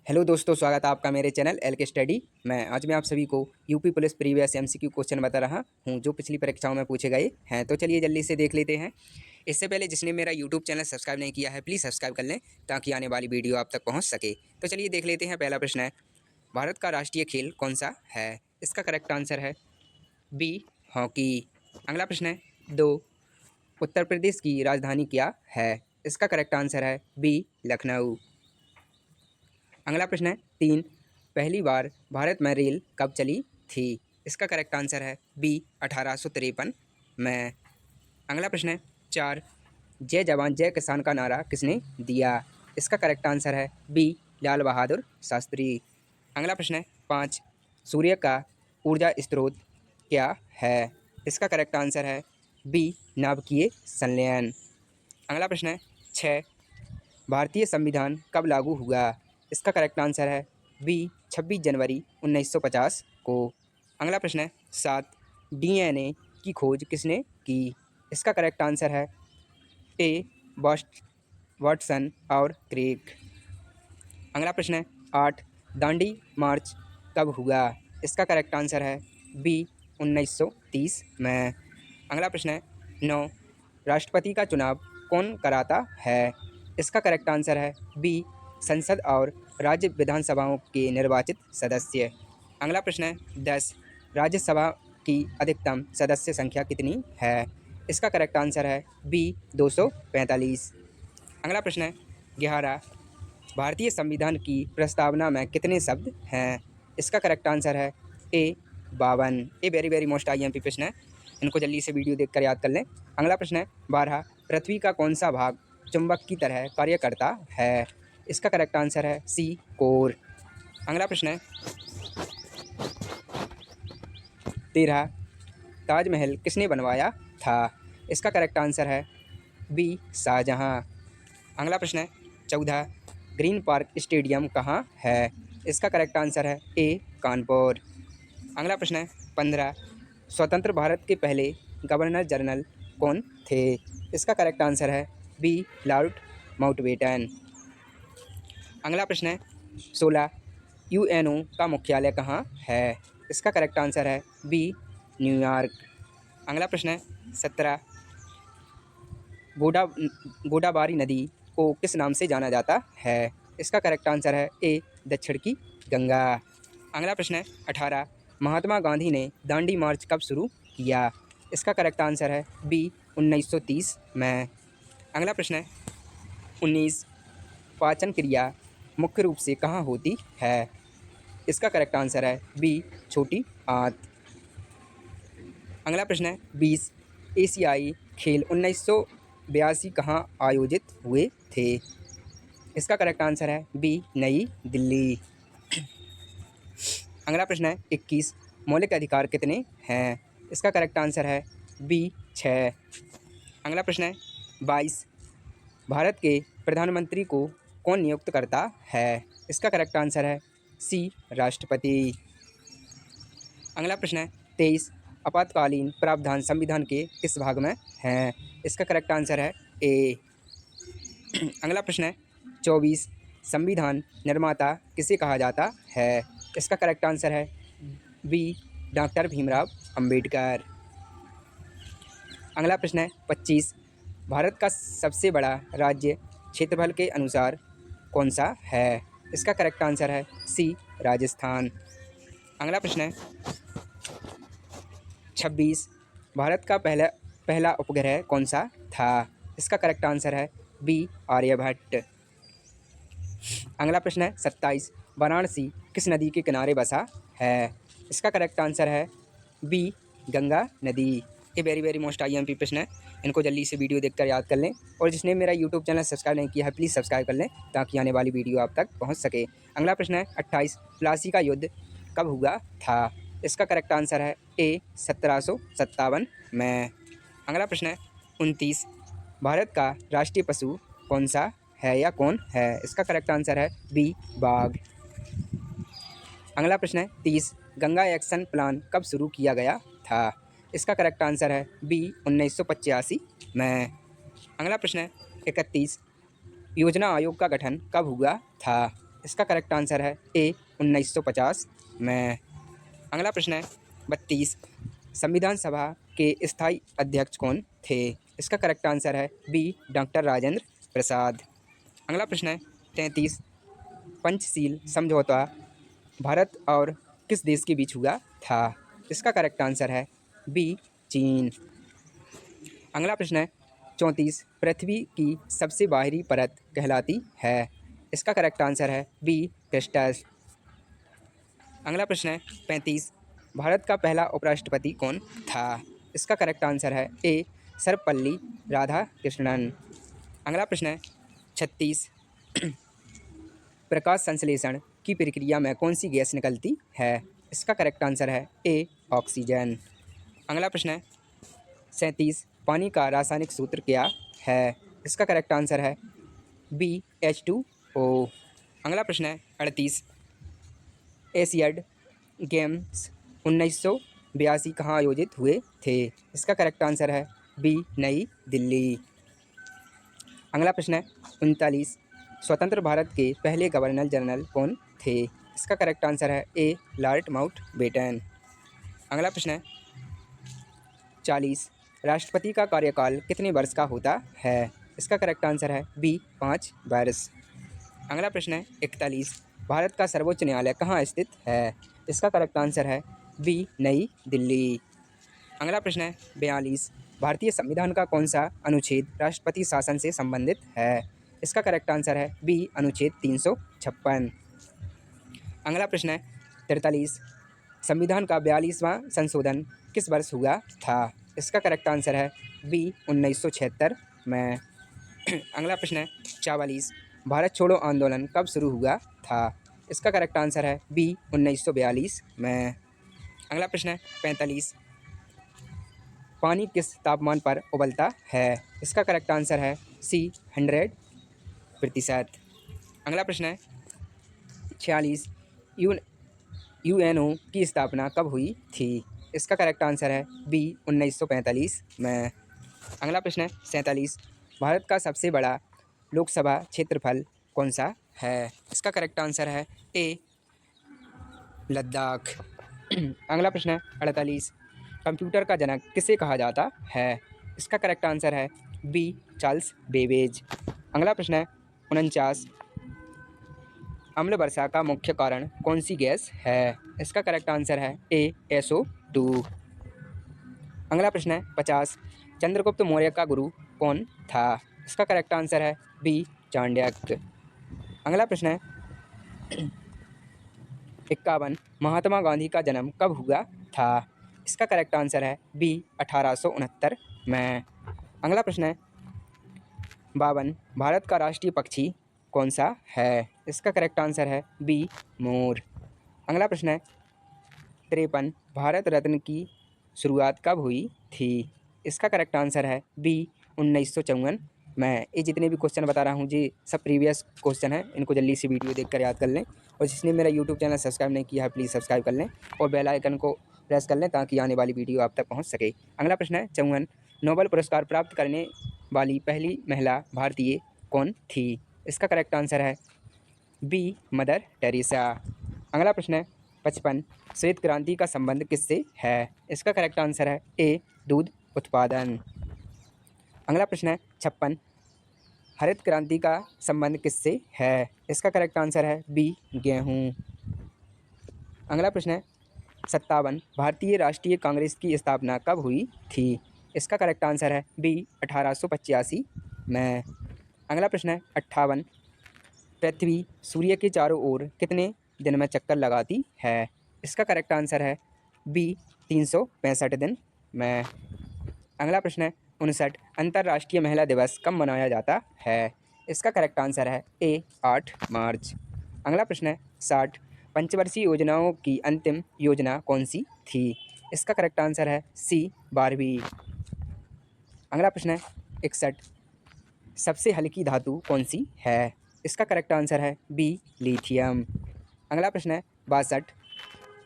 Hello दोस्तों, स्वागत है आपका मेरे चैनल एल के स्टडी में। आज मैं आप सभी को UP police previous MCQ question बता रहा हूं जो पिछली परीक्षाओं में पूछे गए हैं। तो चलिए जल्दी से देख लेते हैं। इससे पहले जिसने मेरा यूट्यूब चैनल सब्सक्राइब नहीं किया है प्लीज़ सब्सक्राइब कर लें ताकि आने वाली वीडियो आप तक पहुँच सके। तो चलिए देख लेते हैं। पहला प्रश्न है, भारत का राष्ट्रीय खेल कौन सा है? इसका करेक्ट आंसर है बी, हॉकी। अगला प्रश्न है, 2, उत्तर प्रदेश की राजधानी क्या है? इसका करेक्ट आंसर है बी, लखनऊ। अगला प्रश्न है, 3, पहली बार भारत में रेल कब चली थी? इसका करेक्ट आंसर है बी, 1853 में। अगला प्रश्न है, 4, जय जवान जय किसान का नारा किसने दिया? इसका करेक्ट आंसर है बी, लाल बहादुर शास्त्री। अगला प्रश्न है, 5, सूर्य का ऊर्जा स्रोत क्या है? इसका करेक्ट आंसर है बी, नाभिकीय संलयन। अगला प्रश्न है, 6, भारतीय संविधान कब लागू हुआ? इसका करेक्ट आंसर है बी, 26 जनवरी 1950 को। अगला प्रश्न है, 7, डीएनए की खोज किसने की? इसका करेक्ट आंसर है ए, वाटसन और क्रेग। अगला प्रश्न है, 8, दांडी मार्च कब हुआ? इसका करेक्ट आंसर है बी, 1930 में। अगला प्रश्न है, 9, राष्ट्रपति का चुनाव कौन कराता है? इसका करेक्ट आंसर है बी, संसद और राज्य विधानसभाओं के निर्वाचित सदस्य। अगला प्रश्न है, 10, राज्यसभा की अधिकतम सदस्य संख्या कितनी है? इसका करेक्ट आंसर है बी, 245। अगला प्रश्न है, 11, भारतीय संविधान की प्रस्तावना में कितने शब्द हैं? इसका करेक्ट आंसर है ए, 52। ये वेरी वेरी मोस्ट आईएमपी प्रश्न है, इनको जल्दी से वीडियो देखकर याद कर लें। अगला प्रश्न है, 12, पृथ्वी का कौन सा भाग चुंबक की तरह कार्य करता है? इसका करेक्ट आंसर है सी, कोर। अगला प्रश्न है, 13, ताजमहल किसने बनवाया था? इसका करेक्ट आंसर है बी, शाहजहां। अगला प्रश्न है, 14, ग्रीन पार्क स्टेडियम कहाँ है? इसका करेक्ट आंसर है ए, कानपुर। अगला प्रश्न है, 15, स्वतंत्र भारत के पहले गवर्नर जनरल कौन थे? इसका करेक्ट आंसर है बी, लॉर्ड माउंटबेटन। अगला प्रश्न है, 16, यूएनओ का मुख्यालय कहाँ है? इसका करेक्ट आंसर है बी, न्यूयॉर्क। अगला प्रश्न है, 17, गोडा गोदावरी नदी को किस नाम से जाना जाता है? इसका करेक्ट आंसर है ए, दक्षिण की गंगा। अगला प्रश्न है, 18, महात्मा गांधी ने दांडी मार्च कब शुरू किया? इसका करेक्ट आंसर है बी, 1930 में। अगला प्रश्न है, 19, पाचन क्रिया मुख्य रूप से कहाँ होती है? इसका करेक्ट आंसर है बी, छोटी आंत। अगला प्रश्न है, 20, एशियाई खेल 1982 कहाँ आयोजित हुए थे? इसका करेक्ट आंसर है बी, नई दिल्ली। अगला प्रश्न है, 21, मौलिक अधिकार कितने हैं? इसका करेक्ट आंसर है बी, 6। अगला प्रश्न है, 22, भारत के प्रधानमंत्री को कौन नियुक्त करता है? इसका करेक्ट आंसर है सी, राष्ट्रपति। अगला प्रश्न है, 23, आपातकालीन प्रावधान संविधान के किस भाग में हैं? इसका करेक्ट आंसर है ए। अगला प्रश्न है, 24, संविधान निर्माता किसे कहा जाता है? इसका करेक्ट आंसर है बी, डॉक्टर भीमराव अंबेडकर। अगला प्रश्न है, 25, भारत का सबसे बड़ा राज्य क्षेत्रफल के अनुसार कौन सा है? इसका करेक्ट आंसर है सी, राजस्थान। अगला प्रश्न है, 26, भारत का पहला पहला उपग्रह कौन सा था? इसका करेक्ट आंसर है बी, आर्यभट्ट। अगला प्रश्न है, 27, वाराणसी किस नदी के किनारे बसा है? इसका करेक्ट आंसर है बी, गंगा नदी। ये वेरी वेरी मोस्ट आईएमपी प्रश्न है, इनको जल्दी से वीडियो देखकर याद कर लें। और जिसने मेरा यूट्यूब चैनल सब्सक्राइब नहीं किया है प्लीज़ सब्सक्राइब कर लें ताकि आने वाली वीडियो आप तक पहुंच सके। अगला प्रश्न है, 28, प्लासी का युद्ध कब हुआ था? इसका करेक्ट आंसर है ए, 1757 में। अगला प्रश्न है, 29, भारत का राष्ट्रीय पशु कौन सा है या कौन है? इसका करेक्ट आंसर है बी, बाघ। अगला प्रश्न है, 30, गंगा एक्शन प्लान कब शुरू किया गया था? इसका करेक्ट आंसर है बी, 1985 में। अगला प्रश्न है, 31, योजना आयोग का गठन कब हुआ था? इसका करेक्ट आंसर है ए 1950 में। अगला प्रश्न है 32, संविधान सभा के स्थायी अध्यक्ष कौन थे? इसका करेक्ट आंसर है बी डॉक्टर राजेंद्र प्रसाद। अगला प्रश्न है 33, पंचशील समझौता भारत और किस देश के बीच हुआ था? इसका करेक्ट आंसर है बी चीन। अगला प्रश्न है 34, पृथ्वी की सबसे बाहरी परत कहलाती है? इसका करेक्ट आंसर है बी क्रिस्टस। अगला प्रश्न है 35, भारत का पहला उपराष्ट्रपति कौन था? इसका करेक्ट आंसर है ए सर्वपल्ली राधाकृष्णन। अगला प्रश्न है 36, प्रकाश संश्लेषण की प्रक्रिया में कौन सी गैस निकलती है? इसका करेक्ट आंसर है ए ऑक्सीजन। अगला प्रश्न है 37, पानी का रासायनिक सूत्र क्या है? इसका करेक्ट आंसर है बी H2O। अगला प्रश्न है 38, एशियाड गेम्स 1982 कहाँ आयोजित हुए थे? इसका करेक्ट आंसर है बी नई दिल्ली। अगला प्रश्न है 39, स्वतंत्र भारत के पहले गवर्नर जनरल कौन थे? इसका करेक्ट आंसर है ए लॉर्ड माउंटबेटन। अगला प्रश्न है 40, राष्ट्रपति का कार्यकाल कितने वर्ष का होता है? इसका करेक्ट आंसर है बी 5 वर्ष। अगला प्रश्न है 41, भारत का सर्वोच्च न्यायालय कहाँ स्थित है? इसका करेक्ट आंसर है बी नई दिल्ली। अगला प्रश्न है 42, भारतीय संविधान का कौन सा अनुच्छेद राष्ट्रपति शासन से संबंधित है? इसका करेक्ट आंसर है बी अनुच्छेद 356। अगला प्रश्न है 43, संविधान का 42वां संशोधन किस वर्ष हुआ था? इसका करेक्ट आंसर है बी 1976 में। अगला प्रश्न है 44, भारत छोड़ो आंदोलन कब शुरू हुआ था? इसका करेक्ट आंसर है बी 1942 में। अगला प्रश्न है 45, पानी किस तापमान पर उबलता है? इसका करेक्ट आंसर है सी 100%। अगला प्रश्न है 46, यूएनओ की स्थापना कब हुई थी? इसका करेक्ट आंसर है बी 1945 में। अगला प्रश्न है 47, भारत का सबसे बड़ा लोकसभा क्षेत्रफल कौन सा है? इसका करेक्ट आंसर है ए लद्दाख। अगला प्रश्न है 48, कंप्यूटर का जनक किसे कहा जाता है? इसका करेक्ट आंसर है बी चार्ल्स बेबेज। अगला प्रश्न है 49, अम्ल वर्षा का मुख्य कारण कौन सी गैस है? इसका करेक्ट आंसर है ए SO2। अगला प्रश्न है 50, चंद्रगुप्त मौर्य का गुरु कौन था? इसका करेक्ट आंसर है बी चाणक्य। अगला प्रश्न है 51, महात्मा गांधी का जन्म कब हुआ था? इसका करेक्ट आंसर है बी 1869 में। अगला प्रश्न है 52, भारत का राष्ट्रीय पक्षी कौन सा है? इसका करेक्ट आंसर है बी मोर। अगला प्रश्न है 53, भारत रत्न की शुरुआत कब हुई थी? इसका करेक्ट आंसर है बी 1954 में। ये जितने भी क्वेश्चन बता रहा हूँ जी सब प्रीवियस क्वेश्चन हैं, इनको जल्दी से वीडियो देखकर याद कर लें। और जिसने मेरा यूट्यूब चैनल सब्सक्राइब नहीं किया है प्लीज़ सब्सक्राइब कर लें और बेल आइकन को प्रेस कर लें ताकि आने वाली वीडियो आप तक पहुँच सके। अगला प्रश्न है 54, नोबेल पुरस्कार प्राप्त करने वाली पहली महिला भारतीय कौन थी? इसका करेक्ट आंसर है बी मदर टेरेसा। अगला प्रश्न है 55, श्वेत क्रांति का संबंध किससे है? इसका करेक्ट आंसर है ए दूध उत्पादन। अगला प्रश्न है 56, हरित क्रांति का संबंध किससे है? इसका करेक्ट आंसर है बी गेहूँ। अगला प्रश्न है 57, भारतीय राष्ट्रीय कांग्रेस की स्थापना कब हुई थी? इसका करेक्ट आंसर है बी 1885 में। अगला प्रश्न है 58, पृथ्वी सूर्य के चारों ओर कितने दिन में चक्कर लगाती है? इसका करेक्ट आंसर है बी 365 दिन में। अगला प्रश्न है 59, अंतर्राष्ट्रीय महिला दिवस कब मनाया जाता है? इसका करेक्ट आंसर है ए 8 मार्च। अगला प्रश्न है 60, पंचवर्षीय योजनाओं की अंतिम योजना कौन सी थी? इसका करेक्ट आंसर है सी 12वीं। अगला प्रश्न है 61, सबसे हल्की धातु कौन सी है? इसका करेक्ट आंसर है बी लिथियम। अगला प्रश्न है 62,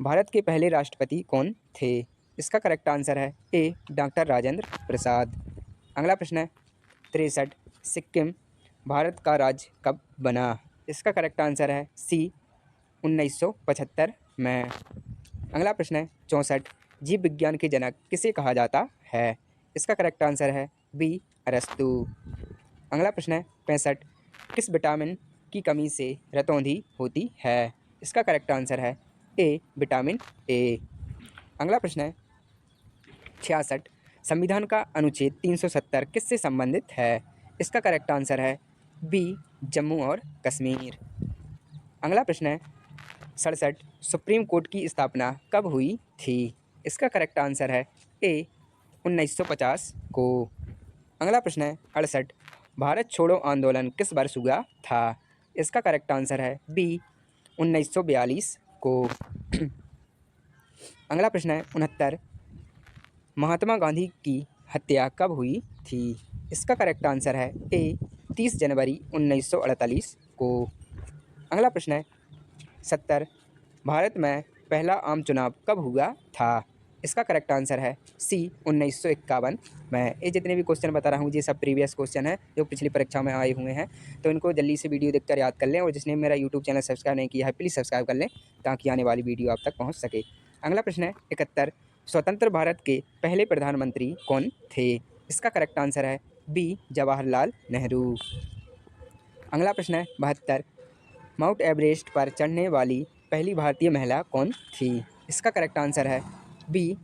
भारत के पहले राष्ट्रपति कौन थे? इसका करेक्ट आंसर है ए डॉक्टर राजेंद्र प्रसाद। अगला प्रश्न है 63, सिक्किम भारत का राज्य कब बना? इसका करेक्ट आंसर है सी 1975 में। अगला प्रश्न है 64, जीव विज्ञान के जनक किसे कहा जाता है? इसका करेक्ट आंसर है बी अरस्तु। अगला प्रश्न है 65, किस विटामिन की कमी से रतौंधी होती है? इसका करेक्ट आंसर है ए विटामिन ए। अगला प्रश्न है 66, संविधान का अनुच्छेद 370 किससे संबंधित है? इसका करेक्ट आंसर है बी जम्मू और कश्मीर। अगला प्रश्न है 67, सुप्रीम कोर्ट की स्थापना कब हुई थी? इसका करेक्ट आंसर है ए 1950 को। अगला प्रश्न है 68, भारत छोड़ो आंदोलन किस वर्ष हुआ था? इसका करेक्ट आंसर है बी 1942 को। अगला प्रश्न है 69, महात्मा गांधी की हत्या कब हुई थी? इसका करेक्ट आंसर है ए 30 जनवरी 1948 को। अगला प्रश्न है 70, भारत में पहला आम चुनाव कब हुआ था? इसका करेक्ट आंसर है सी 1951 में। ये जितने भी क्वेश्चन बता रहा हूँ ये सब प्रीवियस क्वेश्चन है जो पिछली परीक्षा में आए हुए हैं, तो इनको जल्दी से वीडियो देखकर याद कर लें। और जिसने मेरा यूट्यूब चैनल सब्सक्राइब नहीं किया है प्लीज़ सब्सक्राइब कर लें ताकि आने वाली वीडियो आप तक पहुँच सके। अगला प्रश्न है 71, स्वतंत्र भारत के पहले प्रधानमंत्री कौन थे? इसका करेक्ट आंसर है बी जवाहरलाल नेहरू। अगला प्रश्न है 72, माउंट एवरेस्ट पर चढ़ने वाली पहली भारतीय महिला कौन थी? इसका करेक्ट आंसर है बी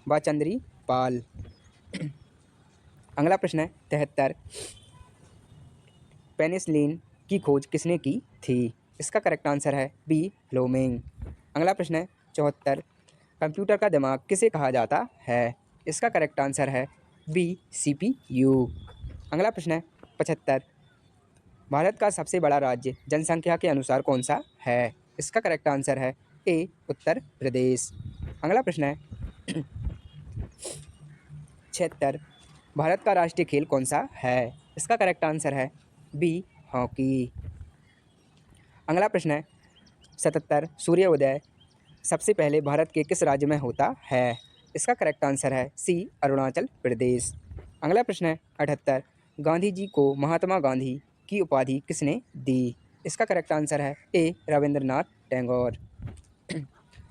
बाचंद्री पाल। अगला प्रश्न है 73, पेनिसिलिन की खोज किसने की थी? इसका करेक्ट आंसर है बी फ्लोमिंग। अगला प्रश्न है 74, कंप्यूटर का दिमाग किसे कहा जाता है? इसका करेक्ट आंसर है बी CPU। अगला प्रश्न है 75, भारत का सबसे बड़ा राज्य जनसंख्या के अनुसार कौन सा है? इसका करेक्ट आंसर है ए उत्तर प्रदेश। अगला प्रश्न है 76, भारत का राष्ट्रीय खेल कौन सा है? इसका करेक्ट आंसर है बी हॉकी। अगला प्रश्न है 77, सूर्योदय सबसे पहले भारत के किस राज्य में होता है? इसका करेक्ट आंसर है सी अरुणाचल प्रदेश। अगला प्रश्न है 78, गांधी जी को महात्मा गांधी की उपाधि किसने दी? इसका करेक्ट आंसर है ए रविंद्रनाथ टैगोर।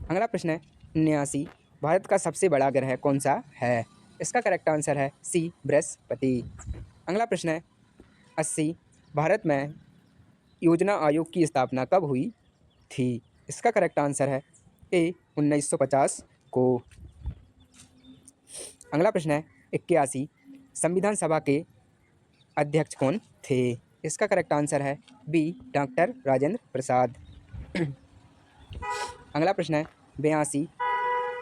अगला प्रश्न है 79, भारत का सबसे बड़ा ग्रह कौन सा है? इसका करेक्ट आंसर है सी बृहस्पति। अगला प्रश्न है 80, भारत में योजना आयोग की स्थापना कब हुई थी? इसका करेक्ट आंसर है ए 1950 को। अगला प्रश्न है 81, संविधान सभा के अध्यक्ष कौन थे? इसका करेक्ट आंसर है बी डॉक्टर राजेंद्र प्रसाद। अगला प्रश्न है 82,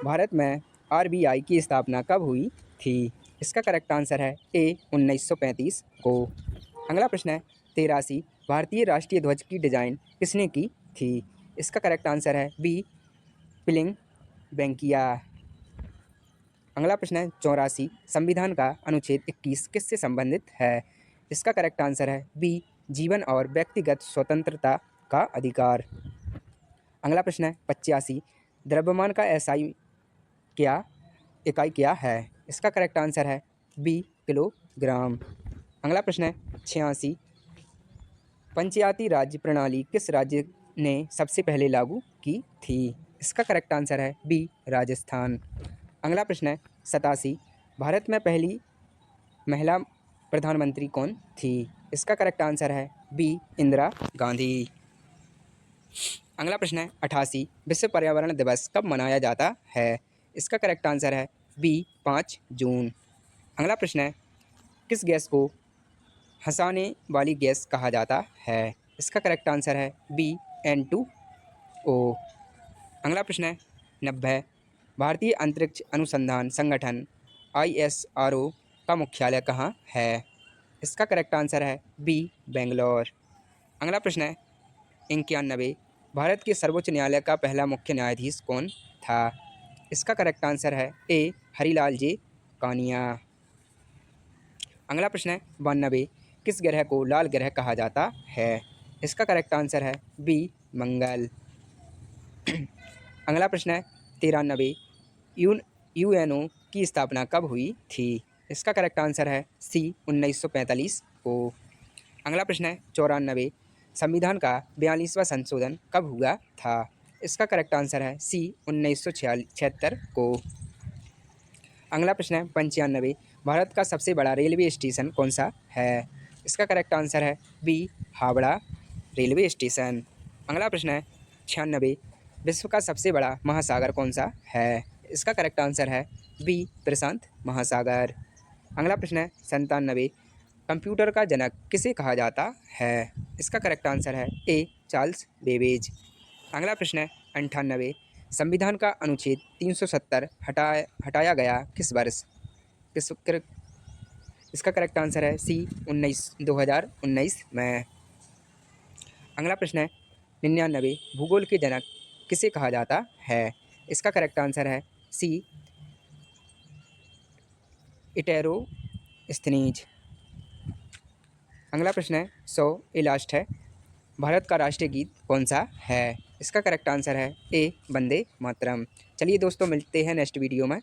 भारत में RBI की स्थापना कब हुई थी? इसका करेक्ट आंसर है ए 1935 को। अगला प्रश्न है 83, भारतीय राष्ट्रीय ध्वज की डिज़ाइन किसने की थी? इसका करेक्ट आंसर है बी पिलिंग बेंकिया। अगला प्रश्न है 84, संविधान का अनुच्छेद 21 किससे संबंधित है? इसका करेक्ट आंसर है बी जीवन और व्यक्तिगत स्वतंत्रता का अधिकार। अगला प्रश्न है 85, द्रव्यमान का SI इकाई क्या है? इसका करेक्ट आंसर है बी किलोग्राम। अगला प्रश्न है 86, पंचायती राज्य प्रणाली किस राज्य ने सबसे पहले लागू की थी? इसका करेक्ट आंसर है बी राजस्थान। अगला प्रश्न है 87, भारत में पहली महिला प्रधानमंत्री कौन थी? इसका करेक्ट आंसर है बी इंदिरा गांधी। अगला प्रश्न है 88, विश्व पर्यावरण दिवस कब मनाया जाता है? इसका करेक्ट आंसर है बी 5 जून। अगला प्रश्न है, किस गैस को हंसाने वाली गैस कहा जाता है? इसका करेक्ट आंसर है बी N2O। अगला प्रश्न है 90, भारतीय अंतरिक्ष अनुसंधान संगठन ISRO का मुख्यालय कहाँ है? इसका करेक्ट आंसर है बी बेंगलोर। अगला प्रश्न है 91, भारत के सर्वोच्च न्यायालय का पहला मुख्य न्यायाधीश कौन था? इसका करेक्ट आंसर है ए हरिलाल जे कानिया। अगला प्रश्न है 92, किस ग्रह को लाल ग्रह कहा जाता है? इसका करेक्ट आंसर है बी मंगल। अगला प्रश्न है 93, UNO की स्थापना कब हुई थी? इसका करेक्ट आंसर है सी 1945 को। अगला प्रश्न है 94, संविधान का 42वां संशोधन कब हुआ था? इसका करेक्ट आंसर है सी 1976 को। अगला प्रश्न है 95, भारत का सबसे बड़ा रेलवे स्टेशन कौन सा है? इसका करेक्ट आंसर है बी हावड़ा रेलवे स्टेशन। अगला प्रश्न है 96, विश्व का सबसे बड़ा महासागर कौन सा है? इसका करेक्ट आंसर है बी प्रशांत महासागर। अगला प्रश्न है 97, कंप्यूटर का जनक किसे कहा जाता है? इसका करेक्ट आंसर है ए चार्ल्स बेबेज। अगला प्रश्न है 98, संविधान का अनुच्छेद 370 हटाया गया किस वर्ष? इसका करेक्ट आंसर है सी 2019 में। अगला प्रश्न है 99, भूगोल के जनक किसे कहा जाता है? इसका करेक्ट आंसर है सी इटेरोस्थनीज। अगला प्रश्न है 100, ये लास्ट है, भारत का राष्ट्रीय गीत कौन सा है? इसका करेक्ट आंसर है ए वंदे मातरम। चलिए दोस्तों, मिलते हैं नेक्स्ट वीडियो में।